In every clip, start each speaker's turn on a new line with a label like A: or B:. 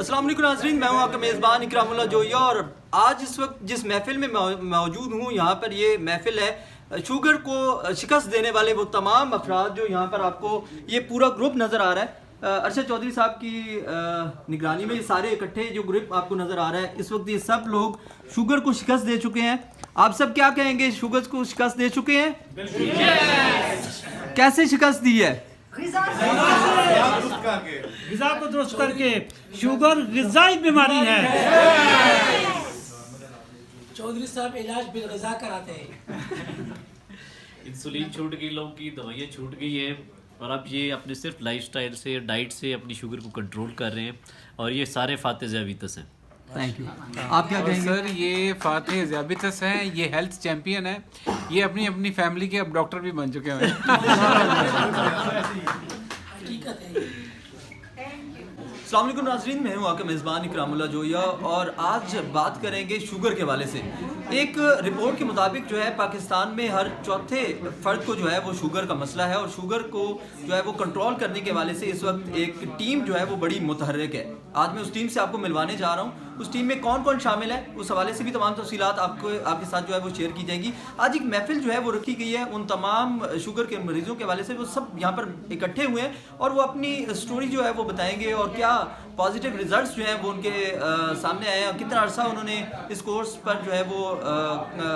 A: अस्सलाम वालेकुम नाज़रीन, मैं हूँ आपका मेज़बान इकरामुल्लाह जोया और आज इस वक्त जिस महफ़िल में मौजूद हूँ यहाँ पर ये महफ़िल है शुगर को शिकस्त देने वाले वो तमाम अफराद जो यहाँ पर आपको ये पूरा ग्रुप नज़र आ रहा है। अरशद चौधरी साहब की निगरानी में ये सारे इकट्ठे जो ग्रुप आपको नज़र आ रहा है, इस वक्त ये सब लोग शुगर को शिकस्त दे चुके हैं। आप सब क्या कहेंगे, शुगर को शिकस्त दे चुके हैं? कैसे शिकस्त दी है?
B: ग़िज़ा को दुरुस्त करके। शुगर ग़िज़ाई बीमारी है।
C: चौधरी साहब इलाज बिल ग़िज़ा कराते हैं।
D: इंसुलिन छूट गई, लोगों की दवाइयाँ छूट गई हैं और अब ये अपने सिर्फ लाइफस्टाइल से, डाइट से अपनी शुगर को कंट्रोल कर रहे हैं और ये सारे फाते ज़ियाबितस हैं।
A: Thank you. आप क्या कहेंगे?
E: सर ये फाते ज़ियाबितस हैं, ये हेल्थ चैम्पियन है, ये अपनी अपनी फैमिली के अब डॉक्टर भी बन चुके हैं।
C: हकीकत है।
A: अस्सलाम वालेकुम नाज़रीन, मैं हूँ आपका मेज़बान इकरामुल्लाह जोया और आज बात करेंगे शुगर के हवाले से। एक रिपोर्ट के मुताबिक जो है पाकिस्तान में हर चौथे फ़र्द को जो है वो शुगर का मसला है और शुगर को जो है वो कंट्रोल करने के हवाले से इस वक्त एक टीम जो है वो बड़ी मुतहर्रिक है। आज मैं उस टीम से आपको मिलवाने जा रहा हूँ। उस टीम में कौन कौन शामिल है उस हवाले से भी तमाम तफसीलात आपके साथ जो है वो शेयर की जाएगी। आज एक महफिल जो है वो रखी गई है उन तमाम शुगर के मरीज़ों के हवाले से, वो सब यहाँ पर इकट्ठे हुए हैं और वो अपनी स्टोरी जो है वो बताएंगे और क्या पॉजिटिव रिजल्ट्स जो हैं वो उनके सामने आए हैं, कितना अरसा उन्होंने इस कोर्स पर जो है वो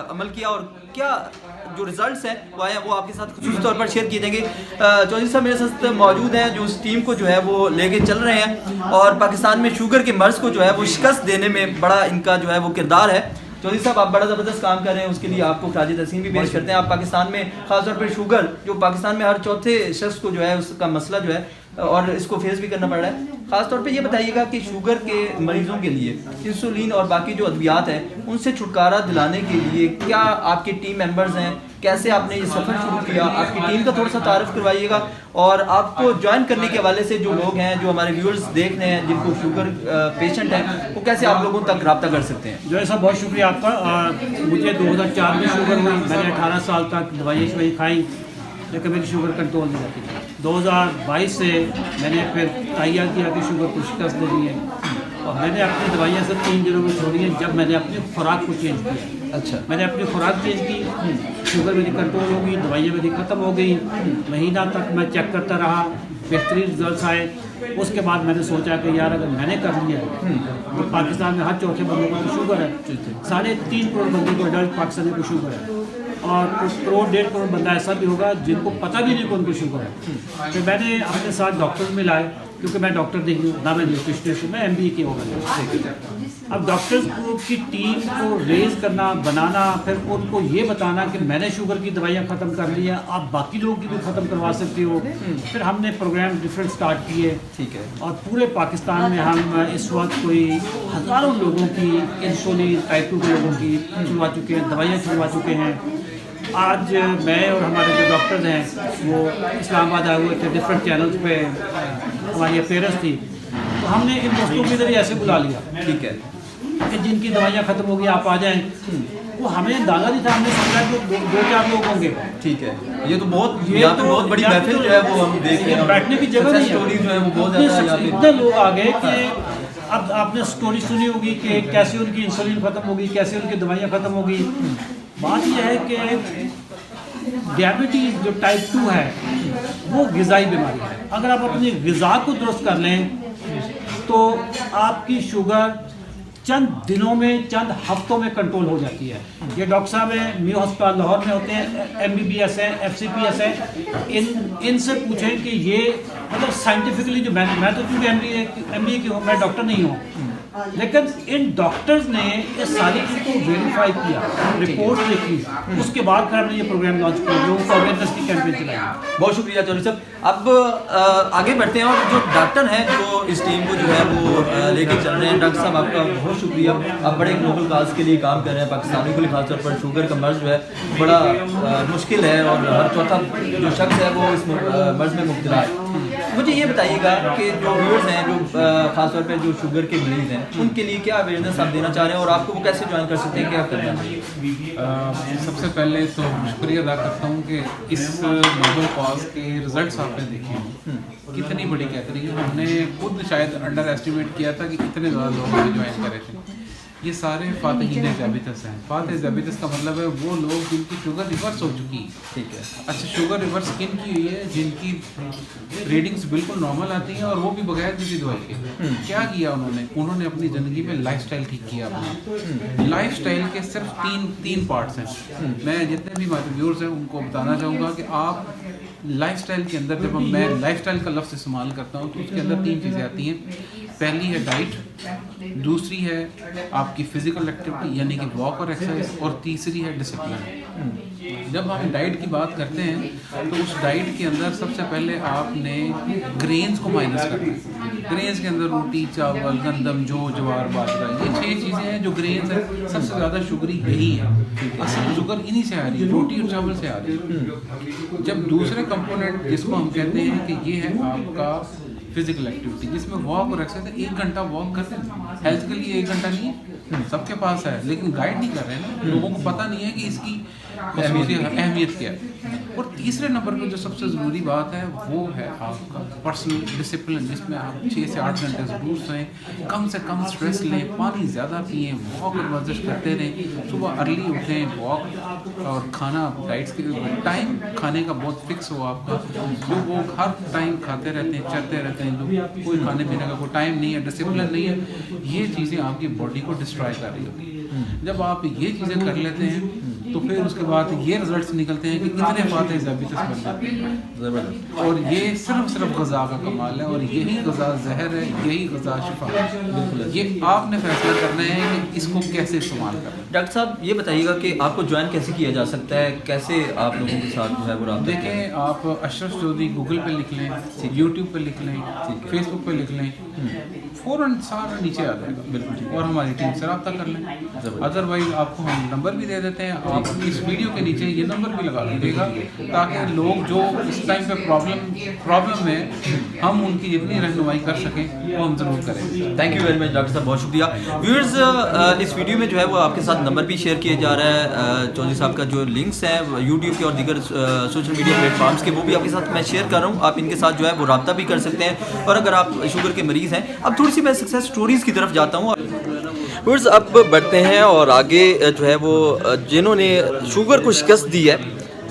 A: अमल किया और क्या जो रिजल्ट्स हैं वो आए हैं, वो आपके साथ खुसूसी तौर पर शेयर किए जाएंगे। चौधरी साहब मेरे साथ मौजूद हैं जो उस टीम को जो है वो लेके चल रहे हैं और पाकिस्तान में शुगर के मर्ज़ को जो है वो शिकस्त देने में बड़ा इनका जो है वो किरदार है। चौधरी साहब आप बड़ा ज़बरदस्त काम कर रहे हैं, उसके लिए आपको खराज तहसीन भी पेश करते हैं। आप पाकिस्तान में ख़ासतौर पर शुगर जो पाकिस्तान में हर चौथे शख्स को जो है उसका मसला जो है और इसको फेस भी करना पड़ रहा है। ख़ास तौर पे ये बताइएगा कि शुगर के मरीज़ों के लिए इंसुलिन और बाकी जो अद्वियात हैं उनसे छुटकारा दिलाने के लिए क्या आपके टीम मेंबर्स हैं, कैसे आपने ये सफ़र शुरू किया, आपकी टीम का थोड़ा सा तारुफ करवाइएगा और आपको ज्वाइन करने के हवाले से जो लोग हैं, जो हमारे व्यूअर्स देख रहे हैं जिनको शुगर पेशेंट हैं, वो कैसे आप लोगों तक रब्ता कर सकते हैं?
B: जो है साहब बहुत शुक्रिया आपका। मुझे 2004 में शुगर हुई, मैंने 18 साल तक दवाई खाई लेकिन मेरी शुगर कंट्रोल नहीं रहती थी। 2022 से मैंने फिर तैयार किया कि शुगर को शिकस्त देनी है और मैंने अपनी दवाइयाँ सब 3 दिनों में छोड़ी हैं जब मैंने अपनी खुराक को चेंज किया।
A: अच्छा,
B: मैंने अपनी खुराक चेंज की, शुगर मेरी कंट्रोल हो गई, दवाइयाँ मेरी ख़त्म हो गई। महीना तक मैं चेक करता रहा, बेहतरीन रिजल्ट्स आए। उसके बाद मैंने सोचा कि यार अगर मैंने कर लिया तो पाकिस्तान में हर चौथे बंदे को तो शुगर है, 3.5 करोड़ बंदे को एडल्ट पाकिस्तानी को शुगर है और कुछ करोड़ 1.5 करोड़ बंदा ऐसा भी होगा जिनको पता भी नहीं कि उनको शुगर है। तो मैंने अपने साथ डॉक्टर्स मिलाए क्योंकि मैं डॉक्टर नहीं हूँ ना, मैं न्यूट्रिशनिस्ट हूँ, मैं MBA किया होगा। अब डॉक्टर्स ग्रुप की टीम को रेज करना, बनाना, फिर उनको ये बताना कि मैंने शुगर की दवाइयाँ ख़त्म कर ली हैं, आप बाकी लोगों की भी ख़त्म करवा सकते हो। फिर हमने प्रोग्राम डिफरेंट स्टार्ट किए, ठीक है, और पूरे पाकिस्तान में हम इस वक्त कोई हज़ारों लोगों की इंसुलिन टाइप 2 के लोगों की छुड़वा चुके हैं, दवाइयाँ छुड़वा चुके हैं। आज मैं और हमारे जो डॉक्टर्स हैं वो इस्लामाबाद आए हुए थे, डिफरेंट चैनल्स पे हमारी अफेयर्स थी, तो हमने इन दोस्तों को इधर ही ऐसे बुला लिया, ठीक है, कि जिनकी दवाइयाँ ख़त्म हो गई आप आ जाएं। वो हमें अंदाज़ा नहीं था, हमने समझा कि 2-4 लोग होंगे, ठीक है। ये तो बहुत बड़ी महफिल जो है वो हम देख रहे हैं, बैठने की जगह नहीं है, जो है वो बहुत ज़्यादा इतने लोग आ गए कि अब आपने स्टोरी सुनी होगी कि कैसे उनकी इंसुलिन ख़त्म हो गई, कैसे उनकी दवाइयाँ ख़त्म हो गई। बात यह है कि डायबिटीज़ जो टाइप 2 है वो ग़िज़ाई बीमारी है। अगर आप अपनी ग़िज़ा को दुरुस्त कर लें तो आपकी शुगर चंद दिनों में, चंद हफ्तों में कंट्रोल हो जाती है। ये डॉक्टर साहब हैं, म्यू हॉस्पिटल लाहौर में होते हैं, MBBS है, FCPS है, इनसे पूछें कि ये मतलब साइंटिफिकली जो मैं तो क्योंकि MBA की हूँ, मैं डॉक्टर नहीं हूँ, लेकिन इन डॉक्टर्स ने ये सारी चीज़ को वेरीफाई किया, रिपोर्ट देखी, उसके बाद फिर हमने ये प्रोग्राम लॉन्च किया, लोगों को अवेयरनेस की कैंपेन चलाई।
A: बहुत शुक्रिया चौधरी साहब। अब आगे बढ़ते हैं और जो डॉक्टर हैं जो इस टीम को जो है वो लेके चल रहे हैं, डॉक्टर साहब आपका बहुत शुक्रिया। आप बड़े ग्लोबल काज के लिए काम कर रहे हैं, पाकिस्तानी के लिए खासतौर पर शुगर का मर्ज़ जो है बड़ा मुश्किल है और हर चौथा जो शख्स है वो इस मर्ज़ में मुब्तला है। مجھے یہ بتائیے گا کہ جو ویورز ہیں جو خاص طور پہ جو شوگر کے مریض ہیں ان کے لیے کیا اویئرنیس آپ دینا چاہ رہے ہیں اور آپ کو وہ کیسے جوائن کر سکتے ہیں, کیا کرنا ہے؟
E: سب سے پہلے تو شکریہ ادا کرتا ہوں کہ اس نوبل کاز کے رزلٹس آپ نے دیکھے ہیں, کتنی بڑی کیٹیگری ہے. ہم نے خود شاید انڈر ایسٹیمیٹ کیا تھا کہ اتنے زیادہ لوگ جوائن کرے تھے. یہ سارے فاتحین ذیابیطس ہیں. فاتح ذیابیطس کا مطلب ہے وہ لوگ جن کی شوگر ریورس ہو چکی ہے. ٹھیک ہے. اچھا, شوگر ریورس کن کی ہوئی ہے؟ جن کی ریڈنگس بالکل نارمل آتی ہیں اور وہ بھی بغیر کسی دوائی کے. کیا کیا انہوں نے اپنی زندگی میں لائف اسٹائل ٹھیک کیا اپنا. لائف اسٹائل کے صرف تین پارٹس ہیں. میں جتنے بھی ہمارے ویورز ہیں ان کو بتانا چاہوں گا کہ آپ لائف اسٹائل کے اندر, جب میں لائف اسٹائل کا لفظ استعمال کرتا ہوں تو اس کے اندر 3 چیزیں آتی ہیں. پہلی ہے ڈائٹ, دوسری ہے آپ کی فزیکل ایکٹیویٹی یعنی کہ واک اور ایکسرسائز, اور تیسری ہے ڈسپلن. جب ہم ڈائٹ کی بات کرتے ہیں تو اس ڈائٹ کے اندر سب سے پہلے آپ نے گرینز کو مائنس کرنا ہے. گرینز کے اندر روٹی, چاول, گندم, جو, جوار, باجرہ, یہ 6 چیزیں ہیں جو گرینز ہیں. سب سے زیادہ شوگری یہی ہے. اصل شوگر انہی سے آ رہی ہے, روٹی اور چاول سے آ رہی ہے. جب دوسرے کمپوننٹ جس کو ہم کہتے ہیں کہ یہ ہے آپ کا فزیکل ایکٹیویٹی, جس میں واک اور ایکسرسائز. 1 گھنٹہ واک کرتے ہیں, ہیلتھ کے لیے 1 گھنٹہ نہیں ہے, سب کے پاس ہے, لیکن گائڈ نہیں کر رہے نا. لوگوں کو پتہ نہیں ہے کہ اس کی اہمیت کیا ہے. اور تیسرے نمبر پہ جو سب سے ضروری بات ہے وہ ہے آپ کا پرسنل ڈسپلن, جس میں آپ 6 سے 8 گھنٹے ضرور سوئیں, کم سے کم اسٹریس لیں, پانی زیادہ پئیں, واک اور ورزش کرتے رہیں, صبح ارلی اٹھیں, واک اور کھانا ڈائٹس کے ٹائم کھانے کا بہت فکس ہو آپ کا. جو وہ ہر ٹائم کھاتے رہتے ہیں, چلتے رہتے ہیں, جو کوئی کھانے پینے کا کوئی ٹائم نہیں ہے, ڈسپلن نہیں ہے, یہ چیزیں آپ کی باڈی کو ڈسٹرائے کر رہی ہوتی ہیں. جب آپ یہ چیزیں کر لیتے ہیں تو پھر اس کے بعد یہ رزلٹس نکلتے ہیں کہ اتنے فاتح ذیابیطس بن جاتے ہیں. اور یہ صرف غذا کا کمال ہے, اور یہی غذا زہر ہے, یہی غذا شفا ہے. یہ آپ نے فیصلہ کرنا ہے کہ اس کو کیسے استعمال کرنا ہے.
A: ڈاکٹر صاحب یہ بتائیے گا کہ آپ کو جوائن کیسے کیا جا سکتا ہے, کیسے آپ لوگوں کے ساتھ جو ہے وہ رابطہ؟
E: دیکھیں, آپ اشرف چودھری گوگل پہ لکھ لیں, یوٹیوب پہ لکھ لیں, فیس بک پہ لکھ لیں, فوراً سارا نیچے آ جائے گا. بالکل. اور ہماری ٹیم سے رابطہ کر لیں. ادروائز آپ کو ہم نمبر بھی دے دیتے ہیں, آپ اس ویڈیو کے نیچے یہ نمبر بھی لگا دیجیے گا تاکہ لوگ جو اس ٹائم پہ پرابلم میں ہم ان کی جتنی رہنمائی کر سکیں وہ ہم ضرور کریں.
A: Thank you very much doctor صاحب, بہت شکریہ. ویورز, اس ویڈیو میں جو ہے وہ آپ کے ساتھ نمبر بھی شیئر کیا جا رہا ہے. چودھری صاحب کا جو لنکس ہیں یوٹیوب کے اور دیگر سوشل میڈیا پلیٹ فارمس کے, وہ بھی آپ کے ساتھ میں شیئر کر رہا ہوں. آپ ان کے ساتھ جو ہے وہ رابطہ بھی کر سکتے ہیں. اور اگر آپ شوگر کے مریض ہیں, اب تھوڑی سی میں سکسیس سٹوریز کی طرف جاتا ہوں. ویورز, اب بڑھتے ہیں اور آگے جو ہے وہ جنہوں نے شوگر کو شکست دی ہے,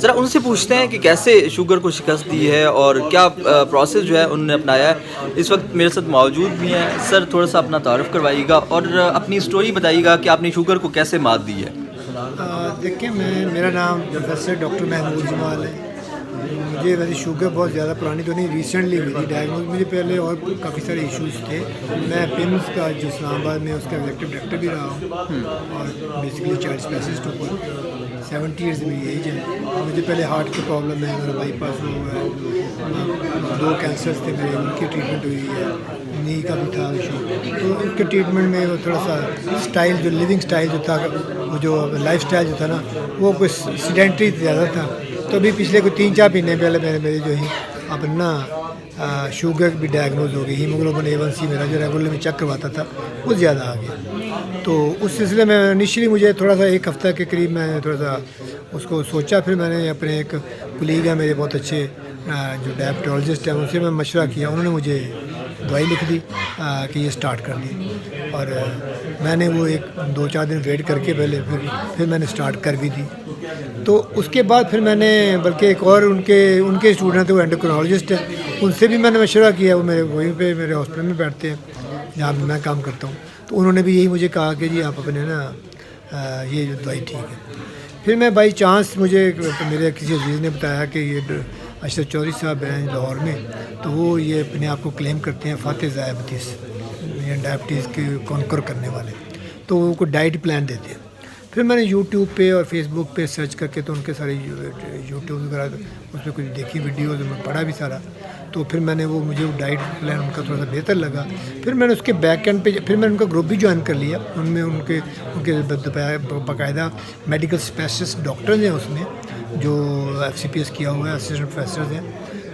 A: ذرا ان سے پوچھتے ہیں کہ کیسے شوگر کو شکست دی ہے اور کیا پروسیس جو ہے انہوں نے اپنایا ہے. اس وقت میرے ساتھ موجود بھی ہیں. سر, تھوڑا سا اپنا تعارف کروائیے گا اور اپنی سٹوری بتائیے گا کہ آپ نے شوگر کو کیسے مات دی ہے.
F: دیکھیں, میرا نام پروفیسر ڈاکٹر محمود جمال ہے. مجھے ویسے شوگر بہت زیادہ پرانی تو نہیں, ریسنٹلی ہوئی تھی ڈائگنوز. مجھے پہلے اور کافی سارے ایشوز تھے. میں پمس کا جو اسلام آباد میں اس کا ایگزیکٹو ڈائریکٹر بھی رہا ہوں اور بیسکلی چائلڈ اسپیشلسٹ ہوں. 70 ایئرز میری ایج ہے. مجھے پہلے ہارٹ کی پرابلم ہے, میرا بائی پاس ہوا ہے, 2 کینسرز تھے میرے, ان کی ٹریٹمنٹ ہوئی ہے, نی کا بھی تھا ایشو. تو اس کے ٹریٹمنٹ میں وہ تھوڑا سا اسٹائل, جو لیونگ اسٹائل جو تھا, وہ جو لائف اسٹائل جو تھا نا, وہ کچھ سیڈینٹری زیادہ تھا. تو ابھی پچھلے کوئی 3-4 مہینے پہلے میرے جو ہی اپنا شوگر بھی ڈائگنوز ہو گئی. ہیموگلوبن A1C میرا جو ریگولر میں چیک کرواتا تھا وہ زیادہ آ گیا. تو اس سلسلے میں انیشلی مجھے تھوڑا سا 1 ہفتہ کے قریب میں تھوڑا سا اس کو سوچا. پھر میں نے اپنے ایک کلیگ ہیں میرے بہت اچھے جو ڈائبٹولوجسٹ ہیں, ان سے میں مشورہ کیا. انہوں نے مجھے دوائی لکھ دی کہ یہ سٹارٹ کر دی, اور میں نے وہ 2-4 دن ویٹ کر کے پہلے پھر میں نے سٹارٹ کر بھی دی. تو اس کے بعد پھر میں نے بلکہ ایک اور ان کے اسٹوڈنٹ تھے, وہ اینڈوکرینالوجسٹ ہیں, ان سے بھی میں نے مشورہ کیا. وہ وہیں پہ میرے ہاسپٹل میں بیٹھتے ہیں جہاں پہ میں کام کرتا ہوں. تو انہوں نے بھی یہی مجھے کہا کہ جی آپ اپنے یہ جو دوائی ٹھیک ہے. پھر میں بائی چانس مجھے میرے کسی عزیز نے بتایا کہ یہ اشرف چودھری صاحب ہیں لاہور میں, تو وہ یہ اپنے آپ کو کلیم کرتے ہیں فاتح ذیابیطس, ڈائبٹیز کے کانکر کرنے والے. تو وہ کو ڈائٹ پلان دیتے ہیں. پھر میں نے یوٹیوب پہ اور فیس بک پہ سرچ کر کے تو ان کے سارے یوٹیوب وغیرہ اس پہ کچھ دیکھی ویڈیوز, میں پڑھا بھی سارا. تو پھر میں نے مجھے ڈائٹ پلان ان کا تھوڑا سا بہتر لگا. پھر میں نے اس کے بیک اینڈ پہ پھر میں ان کا گروپ بھی جوائن کر لیا. ان میں ان کے باقاعدہ میڈیکل اسپیشلسٹ ڈاکٹرز ہیں اس میں, جو FCPS کیا ہوا ہے, اسسٹنٹ پروفیسرز ہیں.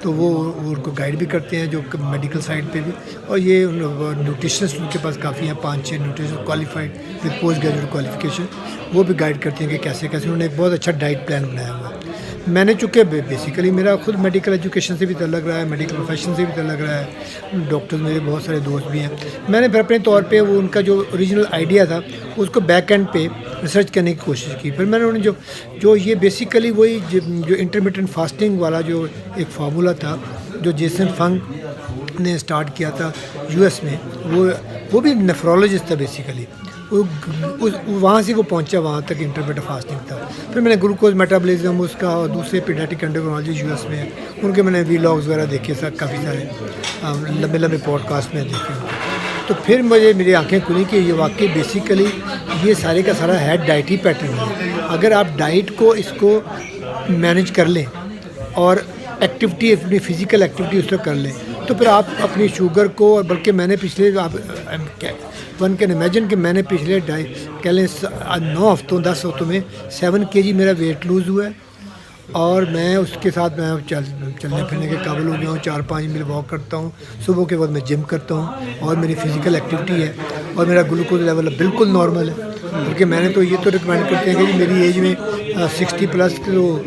F: تو وہ ان کو گائیڈ بھی کرتے ہیں جو میڈیکل سائڈ پہ بھی. اور یہ نیوٹریشنسٹ ان کے پاس کافی ہیں, 5-6 nutrition qualified with post graduate qualification, وہ بھی گائیڈ کرتے ہیں کہ کیسے انہوں نے ایک بہت اچھا ڈائٹ پلان بنایا ہوا ہے. میں نے چونکہ بیسیکلی میرا خود میڈیکل ایجوکیشن سے بھی تعلق رہا ہے, میڈیکل پروفیشن سے بھی تعلق رہا ہے, ڈاکٹرز میرے بہت سارے دوست بھی ہیں. میں نے پھر اپنے طور پہ وہ ان کا جو اوریجنل آئیڈیا تھا اس کو بیک اینڈ پہ ریسرچ کرنے کی کوشش کی. پھر میں نے انہیں جو یہ بیسیکلی وہی جو انٹرمیٹنٹ فاسٹنگ والا جو ایک فارمولا تھا جو جیسن فنگ نے اسٹارٹ کیا تھا US میں, وہ بھی نیفرولوجسٹ تھا بیسیکلی. وہاں سے وہ پہنچا وہاں تک انٹرمیٹنٹ فاسٹنگ تھا. پھر میں نے گلوکوز میٹابولزم اس کا اور دوسرے پیڈیاٹرک انڈوکرینالوجی US میں ان کے میں نے ولاگز وغیرہ دیکھے سر, کافی سارے لمبے پوڈ کاسٹ میں دیکھے. تو پھر مجھے میری آنکھیں کھلی کہ یہ واقعی بیسیکلی یہ سارے کا سارا ہے ڈائٹ ہی پیٹرن ہے. اگر آپ ڈائٹ کو اس کو مینیج کر لیں اور ایکٹیویٹی اپنی فزیکل ایکٹیویٹی اس کو کر لیں تو پھر آپ اپنی شوگر کو, اور بلکہ میں نے پچھلے ون کین امیجن کہ میں نے پچھلے کہہ لیں 9 ہفتوں 10 ہفتوں میں 7 kg میرا ویٹ لوز ہوا ہے. اور میں اس کے ساتھ میں چلنے پھرنے کے قابل ہو گیا ہوں, 4-5 میل واک کرتا ہوں, صبح کے بعد میں جم کرتا ہوں, اور میری فزیکل ایکٹیویٹی ہے, اور میرا گلوکوز لیول بالکل نارمل ہے. بلکہ میں نے تو یہ تو ریکمینڈ کرتے ہیں کہ میری ایج میں 60+ تو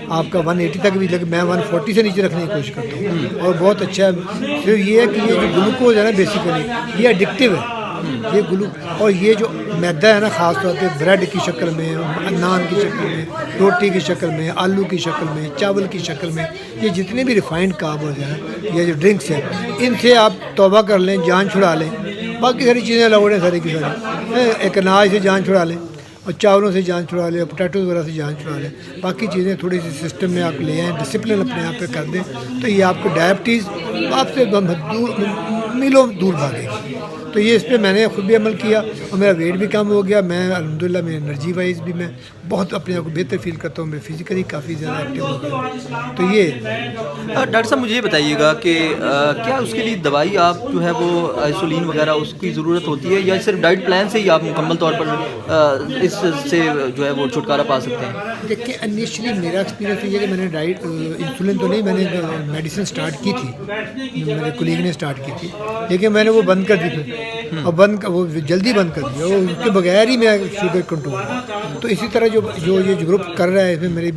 F: آپ کا 180 تک بھی, میں 140 سے نیچے رکھنے کی کوشش کرتا ہوں, اور بہت اچھا ہے. صرف یہ ہے کہ یہ جو گلوکوز ہے نا بیسیکلی یہ ایڈکٹیو ہے. یہ اور یہ جو میدا ہے نا, خاص طور پہ بریڈ کی شکل میں, نان کی شکل میں, روٹی کی شکل میں, آلو کی شکل میں, چاول کی شکل میں, یہ جتنے بھی ریفائنڈ کاربز ہیں, یہ جو ڈرنکس ہیں, ان سے آپ توبہ کر لیں, جان چھڑا لیں. باقی ساری چیزیں الاؤڈ ہیں ساری کی ساری. ایک اناج سے جان چھڑا لیں, اور چاولوں سے جان چھڑا لیں, پوٹیٹوز وغیرہ سے جان چھڑا لیں. باقی چیزیں تھوڑی سی سسٹم میں آپ لے آئیں, ڈسپلن اپنے آپ پہ کر دیں, تو یہ آپ کو ڈائبٹیز آپ سے میلوں دور بھاگے گی. تو یہ اس پہ میں نے خود بھی عمل کیا, اور میرا ویٹ بھی کم ہو گیا. میں الحمدللہ میں انرجی وائز بھی میں بہت اپنے آپ کو بہتر فیل کرتا ہوں, میں فزیکلی کافی زیادہ ایکٹیو ہو گیا. تو یہ
A: ڈاکٹر صاحب مجھے یہ بتائیے گا کہ کیا اس کے لیے دوائی آپ جو ہے وہ آئسولین وغیرہ اس کی ضرورت ہوتی ہے, یا صرف ڈائٹ پلان سے ہی آپ مکمل طور پر اس سے جو ہے وہ چھٹکارا پا سکتے ہیں؟
F: دیکھیں انیشلی میرا ایکسپیرینس یہ ہے کہ میں نے ڈائٹ انسولین تو نہیں, میں نے میڈیسن اسٹارٹ کی تھی, میرے کولیگ نے اسٹارٹ کی تھی, لیکن میں نے وہ بند کر دی پھر, اور وہ جلدی بند کر دیا, اور اس کے بغیر ہی میں شوگر کنٹرول. تو اسی طرح جو یہ گروپ کر رہا ہے, اس میں میری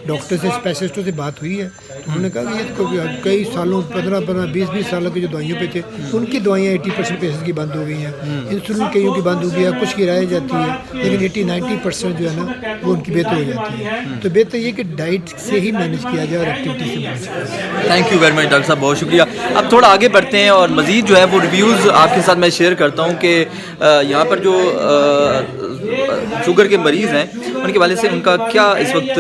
F: ڈاکٹر سے اسپیشلسٹوں سے بات ہوئی ہے, تو انہوں نے کہا کہ یہ کئی سالوں 15-20 سالوں کے جو دوائیوں پہ تھے ان کی دوائیاں 80% پیشنٹ کی بند ہو گئی ہیں, انسولین کئیوں کی بند ہو گئی ہے, کچھ کی رہ جاتی ہے, لیکن 80-90% جو ہے نا وہ ان کی بہتر ہو جاتی ہے. تو بہتر یہ کہ ڈائٹ سے ہی مینیج کیا جائے اور ایکٹیویٹی سے مینیج کیا جائے.
A: Thank you very much doctor صاحب, بہت شکریہ. اب تھوڑا آگے بڑھتے ہیں اور مزید جو ہے وہ ریویوز آپ کے ساتھ میں شیئر کرتا ہوں کہ یہاں پر جو شوگر کے مریض ہیں ان کے والے سے ان کا کیا اس وقت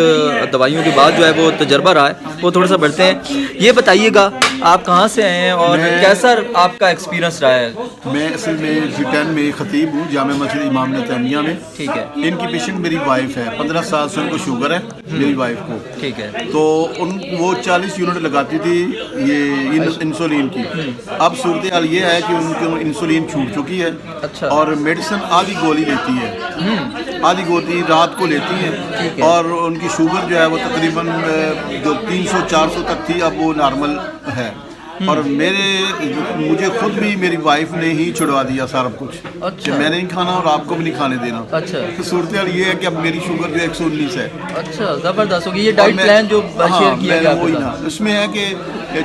A: دوائیوں کے بعد جو ہے وہ تجربہ رہا ہے, وہ تھوڑا سا بڑھتے ہیں. یہ بتائیے گا آپ کہاں سے آئے ہیں اور کیسا آپ کا ایکسپیرینس رہا ہے؟
G: میں اصل میں G10 میں خطیب ہوں, جامع مسجد امام تیمیہ میں.
A: ٹھیک ہے.
G: ان کی پیشنٹ میری وائف ہے, 15 سال سے ان کو شوگر ہے میری وائف کو.
A: ٹھیک ہے.
G: تو وہ 40 یونٹ لگاتی تھی یہ انسولین کی. اب صورتحال یہ ہے کہ ان کو انسولین چھوٹ چکی ہے.
A: اچھا.
G: اور میڈیسن آدھی گولی لیتی ہے, آدھی گولی رات کو لیتی ہے, اور ان کی شوگر جو ہے وہ تقریباً جو 300-400 تک تھی اب وہ نارمل ہے. اور مجھے خود بھی میری وائف نے ہی چھڑوا دیا سارا کچھ کہ میں نے نہیں کھانا اور آپ کو بھی نہیں کھانے دینا.
A: اچھا.
G: تو صورتحال یہ ہے کہ اب میری شوگر جو 119 ہے.
A: اچھا, زبردست ہوگی. یہ ڈائٹ پلان جو شیئر کیا گیا
G: وہی نا, اس میں ہے کہ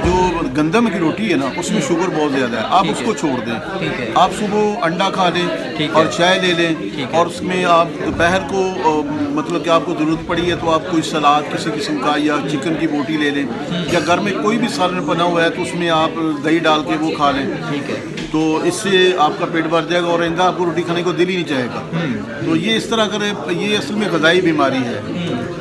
G: جو گندم کی روٹی ہے نا اس میں شوگر بہت زیادہ ہے, آپ اس کو چھوڑ دیں. آپ صبح انڈا کھا لیں اور چائے لے لیں, اور اس میں آپ دوپہر کو مطلب کہ آپ کو ضرورت پڑی ہے تو آپ کوئی سلاد کسی قسم کا یا چکن کی بوٹی لے لیں, یا گھر میں کوئی بھی سالن بنا ہوا ہے تو اس میں آپ دہی ڈال کے وہ کھا لیں. ٹھیک ہے. تو اس سے آپ کا پیٹ بھر جائے گا اور آئندہ آپ کو روٹی کھانے کو دل ہی نہیں چاہے گا. تو یہ اس طرح کرے, یہ اصل میں غذائی بیماری ہے,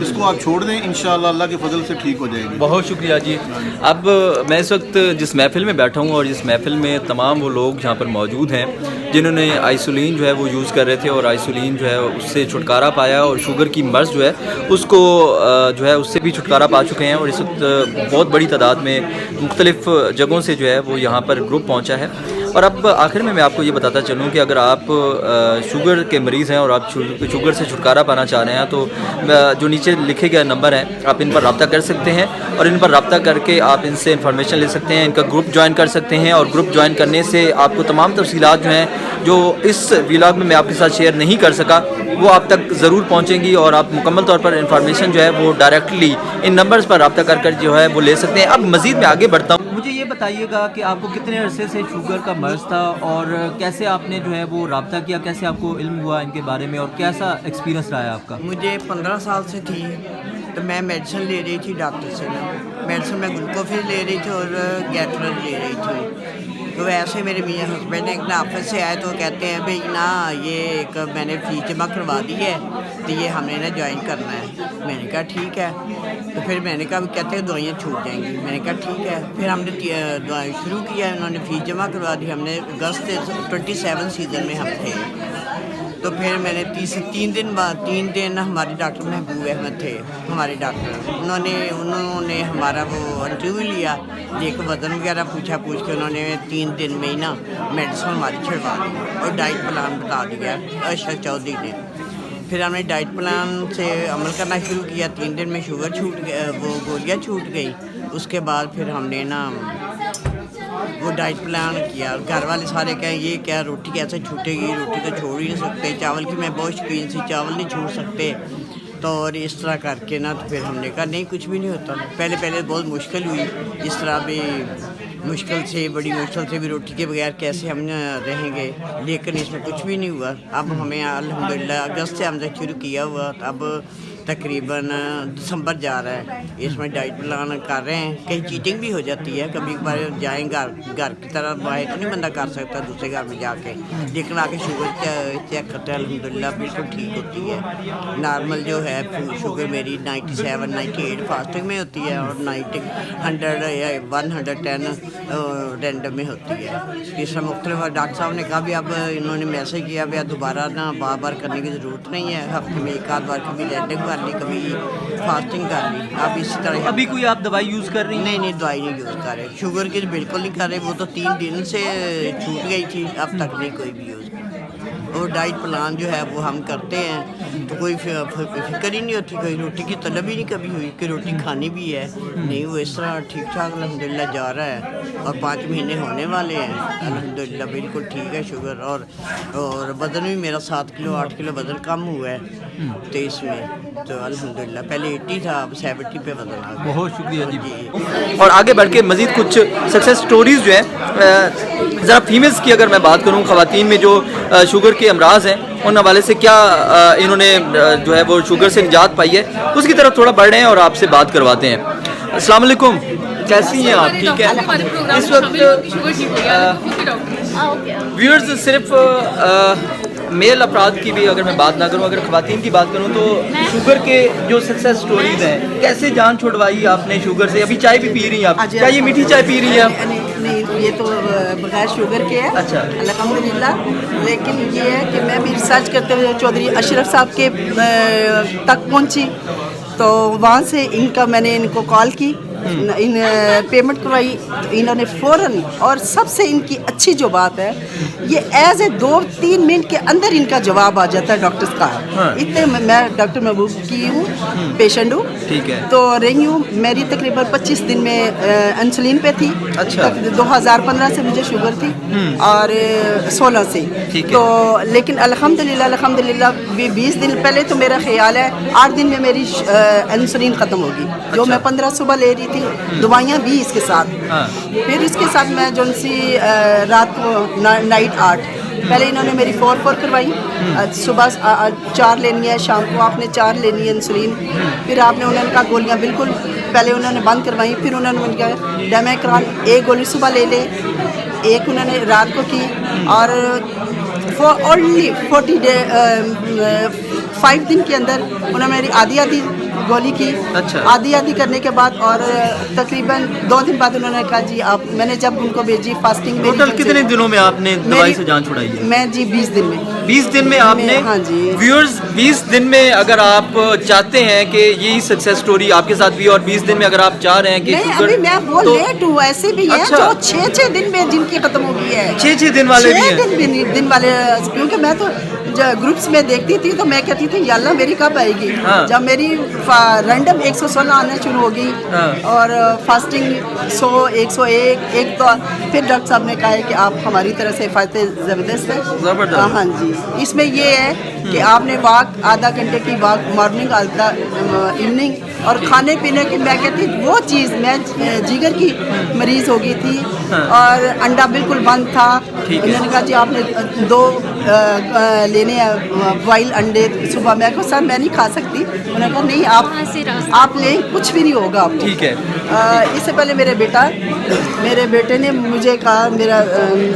G: اس کو آپ چھوڑ دیں, انشاءاللہ اللہ کے فضل سے ٹھیک ہو جائے گی.
A: بہت شکریہ جی. اب میں اس وقت جس محفل میں بیٹھا ہوں اور جس محفل میں تمام وہ لوگ یہاں پر موجود ہیں جنہوں نے آئسولین جو ہے وہ یوز کر رہے تھے اور آئسولین جو ہے اس سے چھٹکارا پایا, اور شوگر کی مرض جو ہے اس کو جو ہے اس سے بھی چھٹکارا پا چکے ہیں, اور اس وقت بہت بڑی تعداد میں مختلف جگہوں سے جو ہے وہ یہاں پر گروپ پہنچا ہے. और अब आखिर में मैं आपको ये बताता चलूँ कि अगर आप शुगर के मरीज़ हैं और आप शुगर से छुटकारा पाना चाह रहे हैं तो जो नीचे लिखे गए नंबर हैं आप इन पर रब्ता कर सकते हैं और इन पर रब्ता करके आप इनसे इन्फॉर्मेशन ले सकते हैं, इनका ग्रुप ज्वाइन कर सकते हैं और ग्रुप ज्वाइन करने से आपको तमाम तफसीलात जो हैं जो इस व्लॉग में मैं आपके साथ शेयर नहीं कर सका वो आप तक ज़रूर पहुंचेंगी और आप मुकम्मल तौर पर इन्फॉर्मेशन जो है वो डायरेक्टली इन नंबर्स पर रब्ता कर जो है वो ले सकते हैं। अब मज़ीद मैं आगे बढ़ता हूँ, मुझे ये बताइएगा कि आपको कितने अरसे से शुगर का मर्ज़ था और कैसे आपने जो है वो रब्ता किया, कैसे आपको इल्म हुआ इनके बारे में और कैसा एक्सपीरियंस रहा है आपका?
H: मुझे 15 साल से थी तो मैं मेडिसिन ले रही थी डॉक्टर से ना, मेडिसिन में ग्लूकोफिल ले रही थी और गैट्रल ले रही थी। तो वैसे मेरे मियाँ हस्बैंड एक ना ऑफिस से आए तो कहते हैं भाई ना ये एक मैंने फीस जमा करवा दी है तो ये हमने ना ज्वाइन करना है। मैंने कहा ठीक है, तो फिर मैंने कहा कहते हैं दवाइयाँ छूट जाएंगी। मैंने कहा ठीक है, फिर हमने दवाई शुरू किया, उन्होंने फ़ीस जमा करवा दी। हमने अगस्त 27 सीज़न में हम थे तो फिर मैंने 3 दिन हमारे डॉक्टर महबूब अहमद थे हमारे डॉक्टर, उन्होंने हमारा वो इंटरव्यू लिया, लेकर वज़न वगैरह पूछ के उन्होंने 3 दिन में ही ना मेडिसिन हमारी छुड़वा दी और डाइट प्लान बता दिया अरशद चौधरी ने। फिर हमने डाइट प्लान से अमल करना शुरू किया। 3 दिन में शुगर छूट गई, वो गोलियाँ छूट गई। उसके बाद फिर हमने ना वो डाइट प्लान किया। घर वाले सारे कहें ये क्या रोटी कैसे छूटेगी, रोटी तो छोड़ ही नहीं सकते, चावल की मैं बहुत शौकीन थी, चावल नहीं छोड़ सकते। तो और इस तरह करके ना तो फिर हमने कहा नहीं कुछ भी नहीं होता। पहले बहुत मुश्किल हुई, इस तरह भी बड़ी मुश्किल से भी रोटी के बगैर कैसे हम रहेंगे, लेकिन इसमें कुछ भी नहीं हुआ। अब हमें अल्हम्दुलिल्लाह अगस्त से हमने शुरू किया हुआ, अब तकरीबन दिसंबर जा रहा है, इसमें डाइट प्लान कर रहे हैं। कहीं चीटिंग भी हो जाती है, कभी कभार जाएँ घर की तरह बाहर तो नहीं बंदा कर सकता दूसरे घर में जाके, लेकिन आके शुगर चेक करते हैं अल्हम्दुलिल्लाह बिल्कुल ठीक होती है। नॉर्मल जो है शुगर मेरी 97 98 फास्टिंग में होती है और 90 100 या 110 रैंडम में होती है। इस तरह मुख्तलिफ डॉक्टर साहब ने कहा भी अब इन्होंने मैसेज किया भी दोबारा ना बार करने की ज़रूरत नहीं है, हफ्ते में एक आध बार कभी रैंडम कर ली, कभी फास्टिंग कर ली। अब इसी तरह
A: अभी कोई आप दवाई यूज़ कर रही हैं?
H: नहीं दवाई नहीं यूज़ कर रहे, शुगर की बिल्कुल नहीं कर रहे, वो तो 3 दिन से छूट गई थी, अब तक नहीं कोई भी यूज़। और डाइट प्लान जो है वो हम करते हैं तो कोई फिक्र ही नहीं होती, कोई रोटी की तलब ही नहीं कभी हुई कि रोटी खानी भी है, नहीं वो इस तरह ठीक ठाक अल्हम्दुलिल्लाह जा रहा है। और 5 महीने होने वाले हैं अल्हम्दुलिल्लाह बिल्कुल ठीक है शुगर। और वज़न भी मेरा 7 किलो 8 किलो वज़न कम हुआ है 23 में, तो अल्हम्दुलिल्लाह पहले 80 था अब 70 पे वज़न आ गया।
A: बहुत शुक्रिया जी। और आगे बढ़ के मज़ीद कुछ सक्सेस स्टोरीज़ जो हैं ज़रा फीमेल्स की अगर मैं बात करूँ, ख़वातीन में जो शुगर के अमराज हैं उन हवाले से क्या इन्होंने जो है वो शुगर से निजात पाई है, उसकी तरफ थोड़ा बढ़ रहे हैं और आपसे बात करवाते हैं। अस्सलाम वालेकुम, कैसी हैं आप? ठीक है। इस वक्त व्यूअर्स सिर्फ मेल अफराद की भी अगर मैं बात ना करूं, अगर ख़वातीन की बात करूं तो शुगर के जो सक्सेस स्टोरीज हैं, कैसे जान छुड़वाई आपने शुगर से? अभी चाय भी पी रही हैं आप, क्या ये मीठी चाय पी रही हैं आप?
I: नहीं ये तो बगैर शुगर के है।
A: अच्छा,
I: अल्हम्दुलिल्लाह। लेकिन ये है कि मैं भी रिसर्च करते हुए चौधरी अशरफ साहब के तक पहुंची, तो वहाँ से मैंने इनको कॉल की, इन पेमेंट करवाई, इन्होंने फ़ौरन, और सबसे इनकी अच्छी जो बात है ये एज ए 2-3 मिनट के अंदर इनका जवाब आ जाता है डॉक्टर्स का।
A: हाँ।
I: इतने मैं डॉक्टर महबूब की हूँ, पेशेंट हूँ,
A: ठीक है, तो
I: रही हूँ। मेरी तकरीबन 25 दिन में इंसुलिन पे थी।
A: अच्छा।
I: 2015 से मुझे शुगर थी और 16 से, तो लेकिन अल्हम्दुलिल्लाह 20 दिन पहले तो मेरा ख्याल है 8 दिन में मेरी इंसुलिन ख़त्म होगी। जो मैं 15 सुबह ले रही थी, दवाइयाँ भी इसके साथ।
A: हाँ।
I: फिर इसके साथ मैं जो सी रात को नाइट 8, पहले इन्होंने मेरी 4 करवाई, सुबह 4 लेनी है, शाम को आपने 4 लेनी है इंसुलिन। फिर आपने उन्होंने कहा गोलियाँ बिल्कुल पहले उन्होंने बंद करवाई, फिर उन्होंने कहा डेमेक्रॉन 1 गोली सुबह ले ले, 1 उन्होंने रात को की, और ओनली 5 दिन के अंदर उन्होंने मेरी आधी गोली की
A: अच्छा।
I: आधी करने के बाद, और तकरीबन 2 दिन बाद उन्होंने कहा जी आप, मैंने जब उनको भेजी फास्टिंग में।
A: टोटल कितने दिनों में आपने दवाई से जान छुड़ाई है?
I: मैं जी 20 दिन में।
A: 20 दिन में आपने?
I: हाँ जी।
A: व्यूअर्स, 20 दिन में अगर आप चाहते हैं कि यही सक्सेस स्टोरी आपके साथ भी, और 20 दिन में अगर आप चाह रहे हैं कि
I: नहीं,
A: शुगर,
I: अभी मैं वो
A: तो
I: लेट हूँ, ऐसे भी है
A: अच्छा।
I: जो 6 दिन में जिनकी खत्म हो गई है।
A: 6 दिन वाले भी हैं?
I: 6 दिन वाले, क्योंकि मैं तो ग्रुप्स में देखती थी तो मैं कहती थी या अल्लाह मेरी कब आएगी।
A: हाँ।
I: जब मेरी रैंडम 116 आना शुरू हो गई,
A: हाँ।
I: और फास्टिंग 100, 101, एक तो फिर डॉक्टर साहब ने कहा है कि आप हमारी तरह से फायदे ज़बरदस्त है।
A: ज़बरदस्त।
I: हाँ जी, इसमें ये है कि आपने वॉक आधा घंटे की वॉक मॉर्निंग, आधा इवनिंग, और खाने पीने की मैं कहती वो चीज़, मैं जिगर की मरीज़ हो गई थी, और अंडा बिल्कुल बंद था। उन्होंने कहा जी आपने 2 लेने हैं बॉइल अंडे सुबह। मैं कहा सर मैं नहीं खा सकती। उन्होंने कहा नहीं आप लें, कुछ भी नहीं होगा आपको।
A: ठीक है।
I: इससे पहले मेरे बेटे ने मुझे कहा, मेरा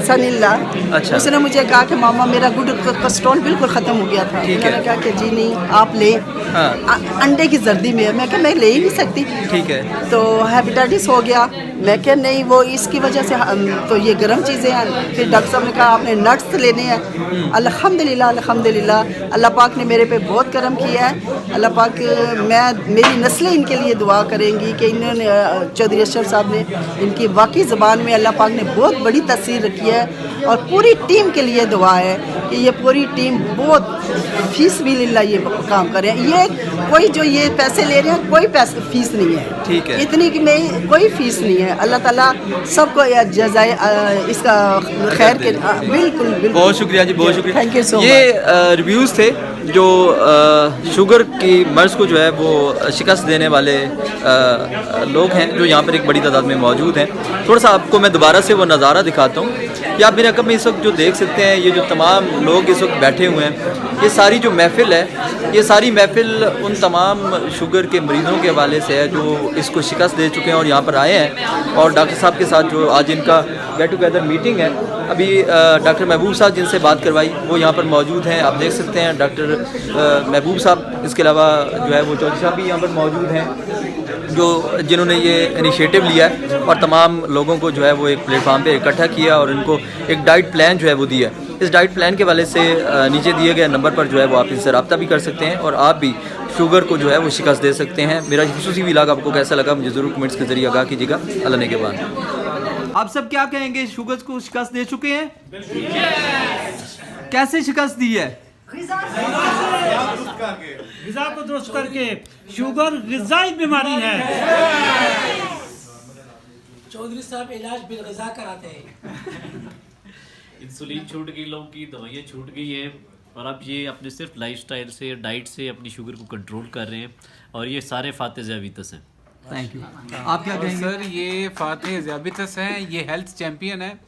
I: सन इल्ला,
A: अच्छा।
I: उसने मुझे कहा कि मामा मेरा गुड कोलेस्ट्रॉल बिल्कुल ख़त्म हो गया था।
A: ठीक है।
I: उन्होंने कहा कि जी नहीं आप लें,
A: हाँ।
I: अंडे की जर्दी में है। मैं कहा मैं ले ही नहीं सकती।
A: ठीक है।
I: तो हेपेटाइटिस हो गया। मैं क्या नहीं, वो इसकी वजह से तो ये गर्म चीज़ें हैं। फिर डॉक्टर साहब ने कहा आपने नट्स लेने हैं। अल्हम्दुलिल्लाह अल्लाह पाक ने मेरे पे बहुत करम किया है। अल्लाह पाक, मेरी नस्लें इनके लिए दुआ करेंगी कि इन्होंने, चौधरी अशरफ साहब ने, इनकी वाकई ज़बान में अल्लाह पाक ने बहुत बड़ी तसीर रखी है। और पूरी टीम के लिए दुआ है कि ये पूरी टीम बहुत फीस भी लिल्लाह ये काम करे। ये कोई जो ये पैसे ले रहे हैं, कोई पैसे फीस नहीं है।
A: ठीक है।
I: इतनी कि मैं कोई फीस नहीं है। अल्लाह ताला सबको जज़ाए इसका खैर के। बिल्कुल बिल्कुल।
A: बहुत शुक्रिया जी, बहुत शुक्रिया।
I: Thank you so much.
A: ये रिव्यूज़ थे जो शुगर की मर्ज़ को जो है वो शिकस्त देने वाले लोग हैं जो यहाँ पर एक बड़ी तादाद में मौजूद हैं। थोड़ा सा आपको मैं दोबारा से वो नज़ारा दिखाता हूँ। या आप मेरे अकब में इस वक्त जो देख सकते हैं, ये जो तमाम लोग इस वक्त बैठे हुए हैं, ये सारी जो महफ़िल है, ये सारी महफ़िल उन तमाम शुगर के मरीज़ों के हवाले से है जो इसको शिकस्त दे चुके हैं और यहाँ पर आए हैं। और डॉक्टर साहब के साथ जो आज इनका गेट टुगेदर मीटिंग है, अभी डॉक्टर महबूब साहब जिनसे बात करवाई वो यहाँ पर मौजूद हैं। आप देख सकते हैं डॉक्टर महबूब साहब, इसके अलावा जो है वो चौधरी साहब भी यहाँ पर मौजूद हैं जिन्होंने ये इनिशिएटिव लिया है और तमाम लोगों को जो है वो एक प्लेटफार्म पे इकट्ठा किया और इनको एक डाइट प्लान जो है वो दिया। इस डाइट प्लान के वाले से नीचे दिए गए नंबर पर जो है वो आप इनसे रब्ता भी कर सकते हैं और आप भी शुगर को जो है वो शिकस्त दे सकते हैं। मेरा खुसूसी व्लॉग आपको कैसा लगा मुझे ज़रूर कमेंट्स के ज़रिए आगाह कीजिएगा। अल्लाह ने के बाद आप सब क्या कहेंगे, शुगर को शिकस्त दे चुके हैं? कैसे शिकस्त दी है?
B: ग़िज़ा को दुरुस्त करके। शुगर ग़िज़ाई बीमारी है।
C: चौधरी साहब इलाज बिलग़िज़ा कराते हैं।
D: इंसुलिन छूट गई, लोगों की दवाइयाँ छूट गई हैं और अब ये अपने सिर्फ लाइफस्टाइल से, डाइट से अपनी शुगर को कंट्रोल कर रहे हैं और ये सारे फाते ज़ावितस हैं।
A: Thank you. आप क्या कहेंगे?
E: सर ये फाते ज़ावितस हैं, ये हेल्थ चैम्पियन है।